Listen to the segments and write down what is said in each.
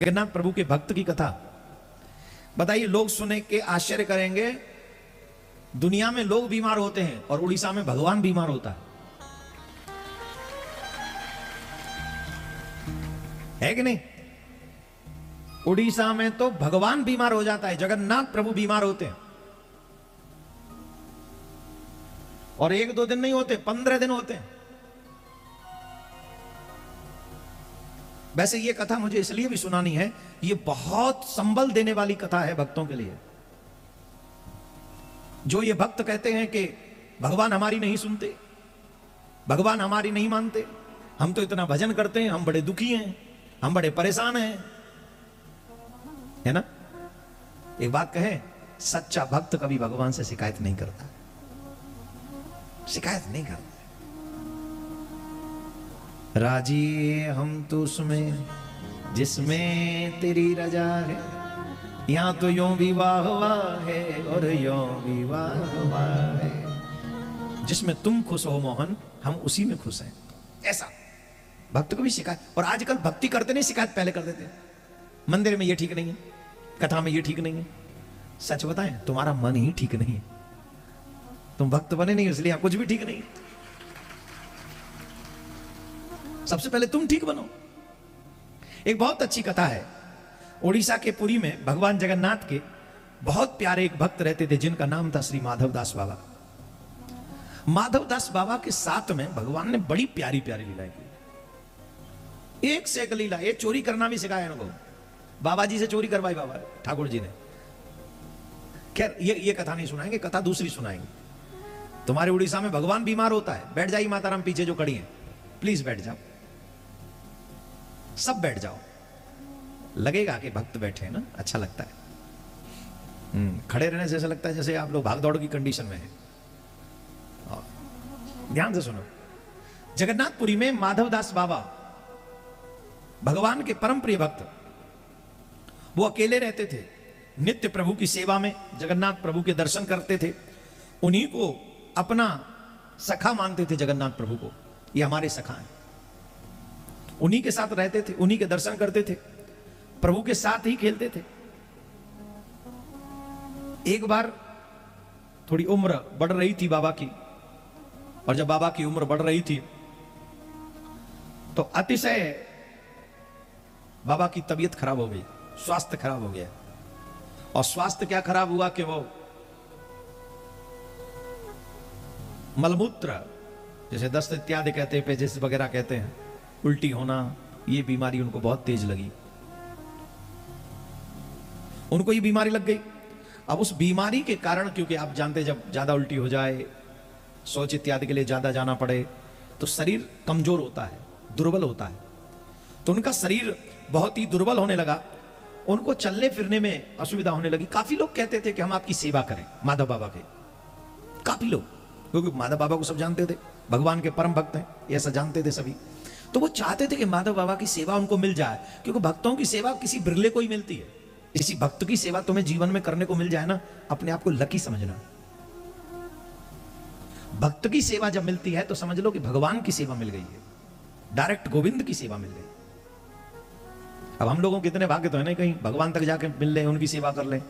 जगन्नाथ प्रभु के भक्त की कथा बताइए। लोग सुने के आश्चर्य करेंगे, दुनिया में लोग बीमार होते हैं और उड़ीसा में भगवान बीमार होता है कि नहीं? उड़ीसा में तो भगवान बीमार हो जाता है, जगन्नाथ प्रभु बीमार होते हैं। और एक दो दिन नहीं होते, 15 दिन होते हैं। वैसे ये कथा मुझे इसलिए भी सुनानी है, ये बहुत संबल देने वाली कथा है भक्तों के लिए। जो ये भक्त कहते हैं कि भगवान हमारी नहीं सुनते, भगवान हमारी नहीं मानते, हम तो इतना भजन करते हैं, हम बड़े दुखी हैं, हम बड़े परेशान हैं, है ना? एक बात कहे, सच्चा भक्त कभी भगवान से शिकायत नहीं करता, शिकायत नहीं करता। राजी हम तो उसमें जिसमें तेरी रजा है, यहां तो यों विवाह हुआ है और यों विवाह हुआ है। जिसमें तुम खुश हो मोहन, हम उसी में खुश हैं। ऐसा भक्त को भी शिकायत। और आजकल भक्ति करते नहीं, शिकायत पहले कर देते हैं। मंदिर में ये ठीक नहीं है, कथा में ये ठीक नहीं है। सच बताएं, तुम्हारा मन ही ठीक नहीं है। तुम भक्त बने नहीं इसलिए कुछ भी ठीक नहीं है। सबसे पहले तुम ठीक बनो। एक बहुत अच्छी कथा है, उड़ीसा के पुरी में भगवान जगन्नाथ के बहुत प्यारे एक भक्त रहते थे, जिनका नाम था श्री माधवदास बाबा। माधवदास बाबा के साथ में भगवान ने बड़ी प्यारी प्यारी लीलाएं की। एक से एक लीला, ये चोरी करना भी सिखाया उनको। बाबा जी से चोरी करवाई बाबा ठाकुर जी ने। खैर ये कथा नहीं सुनाएंगे, कथा दूसरी सुनाएंगे। तुम्हारे उड़ीसा में भगवान बीमार होता है, बैठ जाइए माताराम पीछे जो खड़ी है, प्लीज बैठ जाओ, सब बैठ जाओ। लगेगा कि भक्त बैठे हैं ना, अच्छा लगता है। खड़े रहने से ऐसा लगता है जैसे आप लोग भाग दौड़ की कंडीशन में हैं। ध्यान से सुनो। जगन्नाथपुरी में माधवदास बाबा भगवान के परम प्रिय भक्त, वो अकेले रहते थे, नित्य प्रभु की सेवा में जगन्नाथ प्रभु के दर्शन करते थे। उन्हीं को अपना सखा मानते थे जगन्नाथ प्रभु को, ये हमारे सखा हैं। उन्हीं के साथ रहते थे, उन्हीं के दर्शन करते थे, प्रभु के साथ ही खेलते थे। एक बार थोड़ी उम्र बढ़ रही थी बाबा की, और जब बाबा की उम्र बढ़ रही थी तो अतिशय बाबा की तबीयत खराब हो गई, स्वास्थ्य खराब हो गया। और स्वास्थ्य क्या खराब हुआ कि वो मलमूत्र, जैसे दस्त इत्यादि कहते हैं, पेजिस वगैरह कहते हैं, उल्टी होना, ये बीमारी उनको बहुत तेज लगी। उनको ये बीमारी लग गई। अब उस बीमारी के कारण, क्योंकि आप जानते हैं जब ज्यादा उल्टी हो जाए, शौच इत्यादि के लिए ज्यादा जाना पड़े, तो शरीर कमजोर होता है, दुर्बल होता है। तो उनका शरीर बहुत ही दुर्बल होने लगा, उनको चलने फिरने में असुविधा होने लगी। काफी लोग कहते थे कि हम आपकी सेवा करें, माधव बाबा के। काफी लोग, क्योंकि माधव बाबा को सब जानते थे, भगवान के परम भक्त हैं, ऐसा जानते थे सभी। तो वो चाहते थे कि माधव बाबा की सेवा उनको मिल जाए, क्योंकि भक्तों की सेवा किसी बिरले को ही मिलती है। किसी भक्त की सेवा तुम्हें जीवन में करने को मिल जाए ना, अपने आप को लकी समझना। भक्त की सेवा जब मिलती है तो समझ लो कि भगवान की सेवा मिल गई है, डायरेक्ट गोविंद की सेवा मिल गई। अब हम लोगों के इतने भाग्य तो है नहीं कहीं भगवान तक जाके मिल लें, उनकी सेवा कर लें।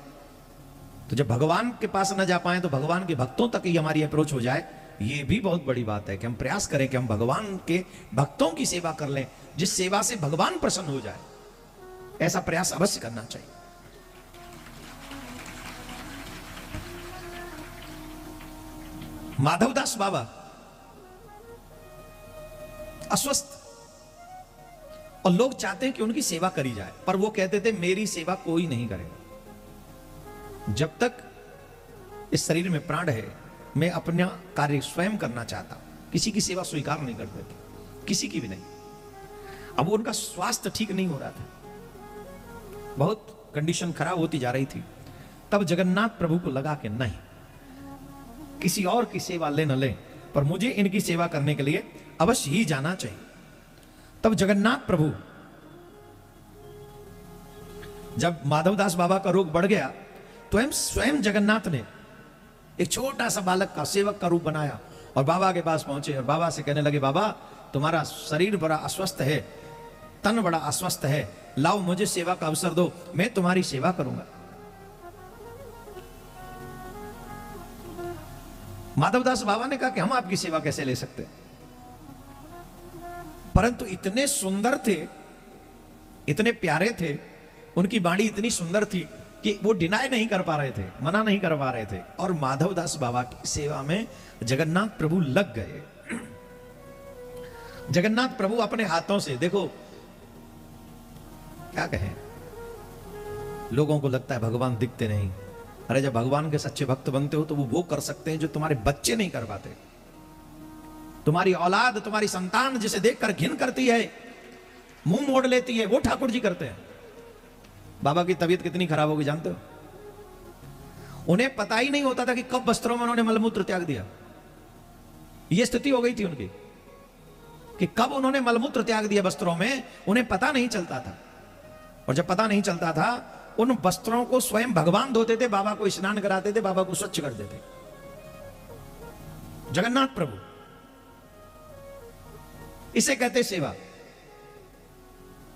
तो जब भगवान के पास न जा पाए तो भगवान के भक्तों तक ही हमारी अप्रोच हो जाए, ये भी बहुत बड़ी बात है कि हम प्रयास करें कि हम भगवान के भक्तों की सेवा कर लें, जिस सेवा से भगवान प्रसन्न हो जाए। ऐसा प्रयास अवश्य करना चाहिए। माधवदास बाबा अस्वस्थ, और लोग चाहते हैं कि उनकी सेवा करी जाए, पर वो कहते थे मेरी सेवा कोई नहीं करेगा। जब तक इस शरीर में प्राण है, मैं अपना कार्य स्वयं करना चाहता, किसी की सेवा स्वीकार नहीं करते थे, किसी की भी नहीं। अब उनका स्वास्थ्य ठीक नहीं हो रहा था, बहुत कंडीशन खराब होती जा रही थी। तब जगन्नाथ प्रभु को लगा कि नहीं, किसी और की सेवा ले न ले, पर मुझे इनकी सेवा करने के लिए अवश्य ही जाना चाहिए। तब जगन्नाथ प्रभु, जब माधवदास बाबा का रोग बढ़ गया तो स्वयं जगन्नाथ ने एक छोटा सा बालक का, सेवक का रूप बनाया और बाबा के पास पहुंचे और बाबा से कहने लगे, बाबा तुम्हारा शरीर बड़ा अस्वस्थ है, तन बड़ा अस्वस्थ है, लाओ मुझे सेवा का अवसर दो, मैं तुम्हारी सेवा करूंगा। माधवदास बाबा ने कहा कि हम आपकी सेवा कैसे ले सकते, परंतु इतने सुंदर थे, इतने प्यारे थे, उनकी वाणी इतनी सुंदर थी कि वो डिनाई नहीं कर पा रहे थे, मना नहीं कर पा रहे थे। और माधवदास बाबा की सेवा में जगन्नाथ प्रभु लग गए। जगन्नाथ प्रभु अपने हाथों से, देखो क्या कहें, लोगों को लगता है भगवान दिखते नहीं। अरे जब भगवान के सच्चे भक्त बनते हो तो वो कर सकते हैं जो तुम्हारे बच्चे नहीं कर पाते। तुम्हारी औलाद, तुम्हारी संतान जिसे देखकर घिन करती है, मुंह मोड़ लेती है, वो ठाकुर जी करते हैं। बाबा की तबीयत कितनी खराब होगी जानते हो? उन्हें पता ही नहीं होता था कि कब वस्त्रों में उन्होंने मलमूत्र त्याग दिया। यह स्थिति हो गई थी उनकी कि कब उन्होंने मलमूत्र त्याग दिया वस्त्रों में, उन्हें पता नहीं चलता था। और जब पता नहीं चलता था, उन वस्त्रों को स्वयं भगवान धोते थे, बाबा को स्नान कराते थे, बाबा को स्वच्छ कर देते। जगन्नाथ प्रभु, इसे कहते सेवा।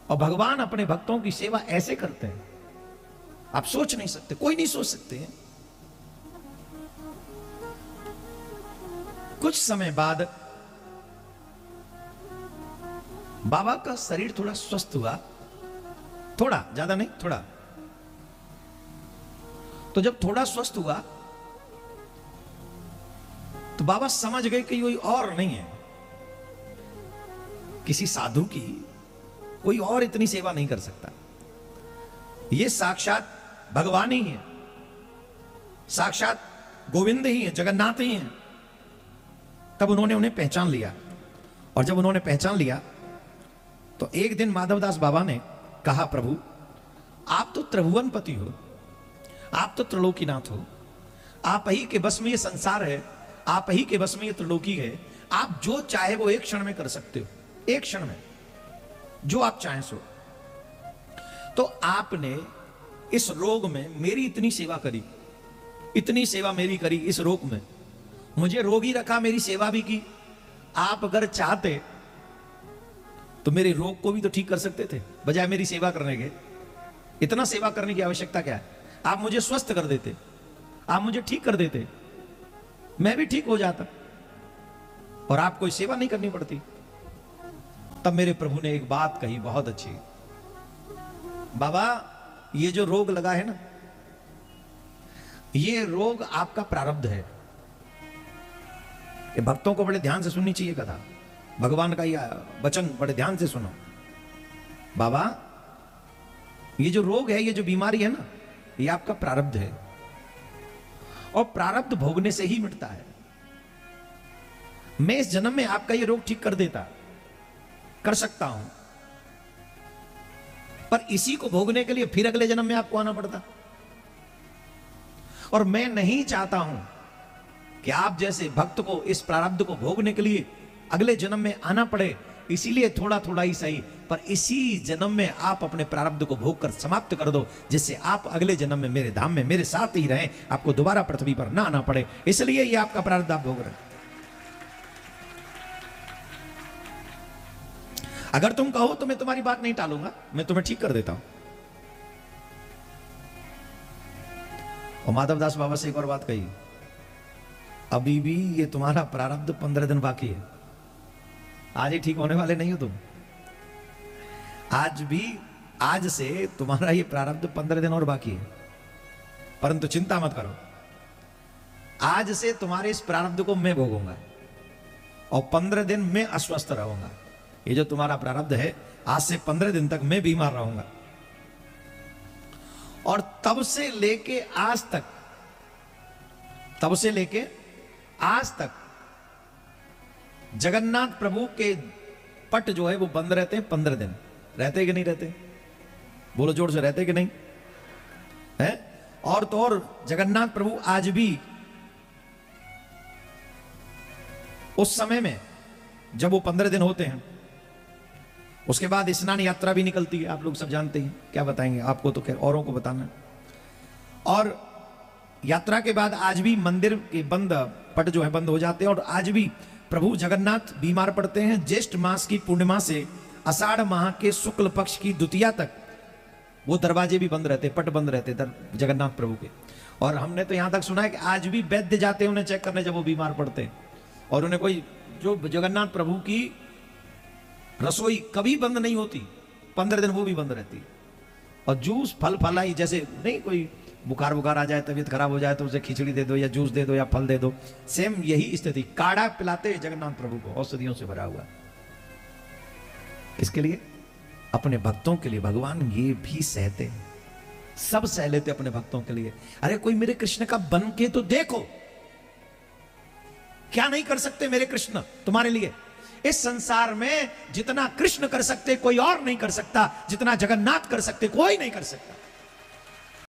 और भगवान अपने भक्तों की सेवा ऐसे करते हैं, आप सोच नहीं सकते, कोई नहीं सोच सकते हैं। कुछ समय बाद बाबा का शरीर थोड़ा स्वस्थ हुआ, थोड़ा, ज्यादा नहीं, थोड़ा। तो जब थोड़ा स्वस्थ हुआ तो बाबा समझ गए कि कोई और नहीं है, किसी साधु की कोई और इतनी सेवा नहीं कर सकता, ये साक्षात भगवान ही है, साक्षात गोविंद ही है, जगन्नाथ ही है। तब उन्होंने उन्हें पहचान लिया। और जब उन्होंने पहचान लिया तो एक दिन माधवदास बाबा ने कहा, प्रभु आप तो त्रिभुवनपति हो, आप तो त्रिलोकीनाथ हो, आप ही के बस में ये संसार है, आप ही के बस में ये त्रिलोकी है, आप जो चाहे वो एक क्षण में कर सकते हो, एक क्षण में जो आप चाहें सो। तो आपने इस रोग में मेरी इतनी सेवा करी, इतनी सेवा मेरी करी, इस रोग में मुझे रोगी रखा, मेरी सेवा भी की। आप अगर चाहते तो मेरे रोग को भी तो ठीक कर सकते थे, बजाय मेरी सेवा करने के। इतना सेवा करने की आवश्यकता क्या है? आप मुझे स्वस्थ कर देते, आप मुझे ठीक कर देते, मैं भी ठीक हो जाता और आप कोई सेवा नहीं करनी पड़ती। तब मेरे प्रभु ने एक बात कही बहुत अच्छी, बाबा ये जो रोग लगा है ना, ये रोग आपका प्रारब्ध है। ये भक्तों को बड़े ध्यान से सुननी चाहिए कथा, भगवान का यह वचन बड़े ध्यान से सुनो। बाबा ये जो रोग है, ये जो बीमारी है ना, ये आपका प्रारब्ध है और प्रारब्ध भोगने से ही मिटता है। मैं इस जन्म में आपका ये रोग ठीक कर देता, कर सकता हूं, पर इसी को भोगने के लिए फिर अगले जन्म में आपको आना पड़ता। और मैं नहीं चाहता हूं कि आप जैसे भक्त को इस प्रारब्ध को भोगने के लिए अगले जन्म में आना पड़े। इसीलिए थोड़ा थोड़ा ही सही, पर इसी जन्म में आप अपने प्रारब्ध को भोग कर समाप्त कर दो, जिससे आप अगले जन्म में मेरे धाम में मेरे साथ ही रहें, आपको दोबारा पृथ्वी पर ना आना पड़े। इसलिए ये आपका प्रारब्ध आप भोग रहे। अगर तुम कहो तो मैं तुम्हारी बात नहीं टालूंगा, मैं तुम्हें ठीक कर देता हूं। और माधवदास बाबा से एक और बात कही, अभी भी ये तुम्हारा प्रारब्ध 15 दिन बाकी है, आज ही ठीक होने वाले नहीं हो तुम। आज भी, आज से तुम्हारा ये प्रारब्ध 15 दिन और बाकी है, परंतु चिंता मत करो, आज से तुम्हारे इस प्रारब्ध को मैं भोगूंगा और 15 दिन मैं अस्वस्थ रहूंगा। ये जो तुम्हारा प्रारब्ध है, आज से 15 दिन तक मैं बीमार रहूंगा। और तब से लेके आज तक, तब से लेके आज तक जगन्नाथ प्रभु के पट जो है वो बंद रहते हैं 15 दिन। रहते कि नहीं रहते? बोलो जोर से, रहते कि नहीं है? और तो और जगन्नाथ प्रभु आज भी उस समय में जब वो 15 दिन होते हैं, उसके बाद स्नान यात्रा भी निकलती है, आप लोग सब जानते हैं, क्या बताएंगे आपको तो खैर, औरों को बताना। और यात्रा के बाद आज भी मंदिर के बंद पट जो है बंद हो जाते हैं। और आज भी प्रभु जगन्नाथ बीमार पड़ते हैं। ज्येष्ठ मास की पूर्णिमा से आषाढ़ माह के शुक्ल पक्ष की द्वितीया तक वो दरवाजे भी बंद रहते, पट बंद रहते जगन्नाथ प्रभु के। और हमने तो यहां तक सुना है कि आज भी वैद्य जाते हैं उन्हें चेक करने जब वो बीमार पड़ते हैं, और उन्हें कोई जो जगन्नाथ प्रभु की रसोई कभी बंद नहीं होती, 15 दिन वो भी बंद रहती है। और जूस फल फलाई, जैसे नहीं कोई बुखार आ जाए, तबीयत खराब हो जाए तो उसे खिचड़ी दे दो या जूस दे दो या फल दे दो, सेम यही स्थिति। काढ़ा पिलाते जगन्नाथ प्रभु को, औषधियों से भरा हुआ। इसके लिए अपने भक्तों के लिए भगवान ये भी सहते हैं, सब सह लेते अपने भक्तों के लिए। अरे कोई मेरे कृष्ण का बन के तो देखो, क्या नहीं कर सकते मेरे कृष्ण तुम्हारे लिए। इस संसार में जितना कृष्ण कर सकते कोई और नहीं कर सकता, जितना जगन्नाथ कर सकते कोई नहीं कर सकता।